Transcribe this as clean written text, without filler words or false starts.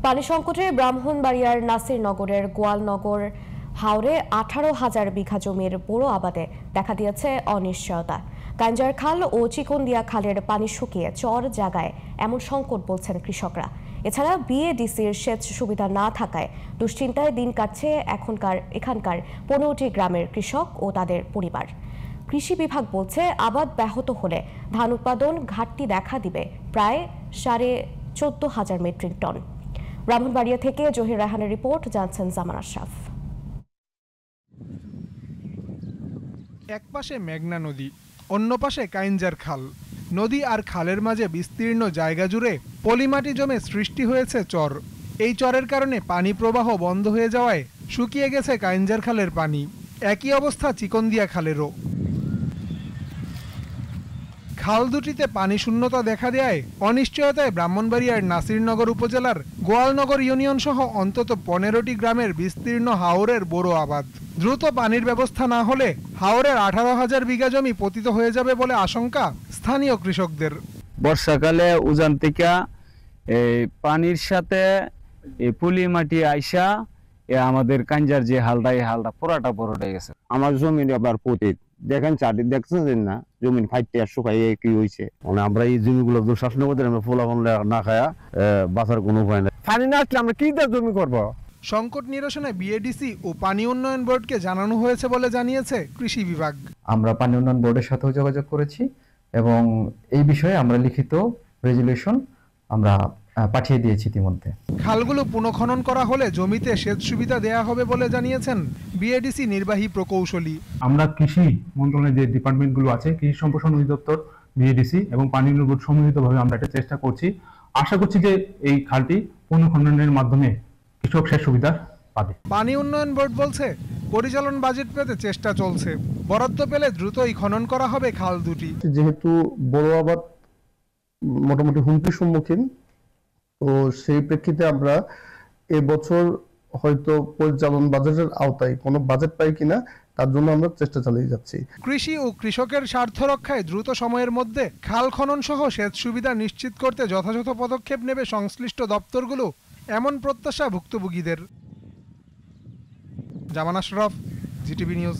পানি সংকটে ব্রাহ্মণবাড়িয়ার নাসিরনগরের গোয়ালনগর হাওরে 18,000 বিঘা জমির বোরো আবাদে দেখা দিয়েছে অনিশ্চয়তা। কাঞ্জার খাল ও চিকনদিয়া খালের পানি শুকিয়ে চর জায়গায় এমন সংকট বলছেন কৃষকরা। এছাড়া বিএডিসির সেচ সুবিধা না থাকায় দুশ্চিন্তায় দিন কাটছে এখানকার 15টি গ্রামের কৃষক ও তাদের পরিবার। কৃষি বিভাগ বলছে আবাদ ব্যাহত হলে ধান উৎপাদন ঘাটতি দেখা দিবে প্রায় 14,500 মেট্রিক টন। ব্রাহ্মণবাড়িয়া থেকে জহির রায়হানের রিপোর্ট, জানছেন জামান আশরাফ। এক পাশে মেঘনা নদী, অন্য পাশে কাইঞ্জার খাল। নদী আর খালের মাঝে বিস্তীর্ণ জায়গা জুড়ে পলিমাটি জমে সৃষ্টি হয়েছে চর। এই চরের কারণে পানি প্রবাহ বন্ধ হয়ে যাওয়ায় শুকিয়ে গেছে কাইঞ্জার খালের পানি। একই অবস্থা চিকনদিয়া খালেরও। খাল দুটিতে পানি শূন্যতা দেখা দেয় অনিশ্চয়তায় ব্রাহ্মণবাড়িয়ার নাসিরনগর উপজেলার গোয়ালনগর ইউনিয়ন সহ অন্তত 15টি গ্রামের বিস্তীর্ণ হাওরের বোরো আবাদ। দ্রুত পানির ব্যবস্থা না হলে হাওরের 18,000 বিঘা জমি পতিত হয়ে যাবে বলে আশঙ্কা স্থানীয় কৃষকদের। বর্ষাকালে উজান থেকে পানির সাথে পুলি মাটি আইসা আমাদের কাঞ্জার যে হালটা, এই হালটা পুরোটাই গেছে। আমার জমি আবার পতিত, দেখেন চারটি দেখছেন না, জমিন ফাইটে শুকাইয়ে কি হয়েছে। মানে আমরা এই জমিগুলো শাসন করতে আমরা ফলাফল না খায়া বাঁচার কোনো উপায় নেই। পানি না আসলে আমরা কি জমি করবো। সংকট নিরসনে বিএডিসি ও পানি উন্নয়ন বোর্ডকে জানানো হয়েছে বলে জানিয়েছে কৃষি বিভাগ। আমরা পানি উন্নয়ন বোর্ডের সাথেও যোগাযোগ করেছি এবং এই বিষয়ে আমরা লিখিত রেজুলেশন আমরা পাঠিয়ে দিয়েছি ইতিমধ্যে। খালগুলো পুনঃখনন করা হলে জমিতে সেচ সুবিধা দেয়া হবে বলে জানিয়েছেন বিএডিসি নির্বাহী প্রকৌশলী। আমরা কৃষি মন্ত্রণালয়ের যে ডিপার্টমেন্টগুলো আছে, কৃষি সম্প্রসারণ অধিদপ্তর, বিএডিসি এবং পানি উন্নয়ন বোর্ড সম্মিলিতভাবে আমরা এটা চেষ্টা করছি। আশা করছি যে এই খালটি পুনঃখননের মাধ্যমে কৃষক সেচ সুবিধা পাবে। পানি উন্নয়ন বোর্ড বলছে পরিচালন বাজেট পেতে চেষ্টা চলছে, বরাদ্দ পেলে দ্রুতই খনন করা হবে খাল দুটি। যেহেতু বড় আবাদ মোটামুটি হুমকির সম্মুখীন, তো সেই প্রেক্ষিতে আমরা এবছর হয়তো পরিচালন বাজেটের আওতায় কোনো বাজেট পাই কিনা তার জন্য আমরা চেষ্টা চালিয়ে যাচ্ছি। কৃষি ও কৃষকের স্বার্থ রক্ষায় দ্রুত সময়ের মধ্যে খাল খনন সহ সেচ সুবিধা নিশ্চিত করতে যথাযথ পদক্ষেপ নেবে সংশ্লিষ্ট দপ্তরগুলো, এমন প্রত্যাশা ভুক্তভোগীদের। জামান আশরাফ, জিটিভি নিউজ।